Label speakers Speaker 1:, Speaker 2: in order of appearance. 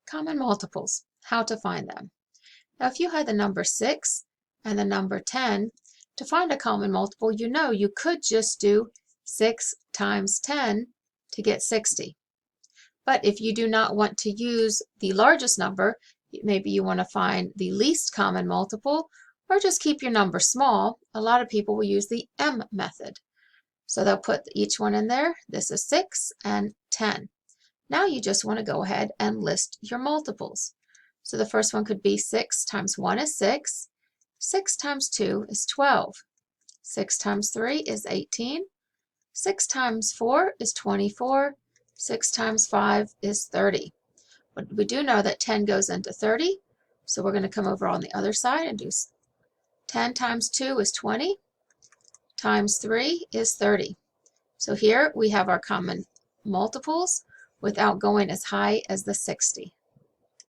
Speaker 1: Common multiples, how to find them. Now if you had the number 6 and the number 10, to find a common multiple, you know you could just do 6 times 10 to get 60. But if you do not want to use the largest number, maybe you want to find the least common multiple, or just keep your number small, a lot of people will use the M method. So they'll put each one in there. This is 6 and 10. Now you just want to go ahead and list your multiples. So the first one could be 6 times 1 is 6. 6 times 2 is 12. 6 times 3 is 18. 6 times 4 is 24. 6 times 5 is 30. But we do know that 10 goes into 30. So we're going to come over on the other side and do 10 times 2 is 20. Times 3 is 30. So here we have our common multiples without going as high as the 60.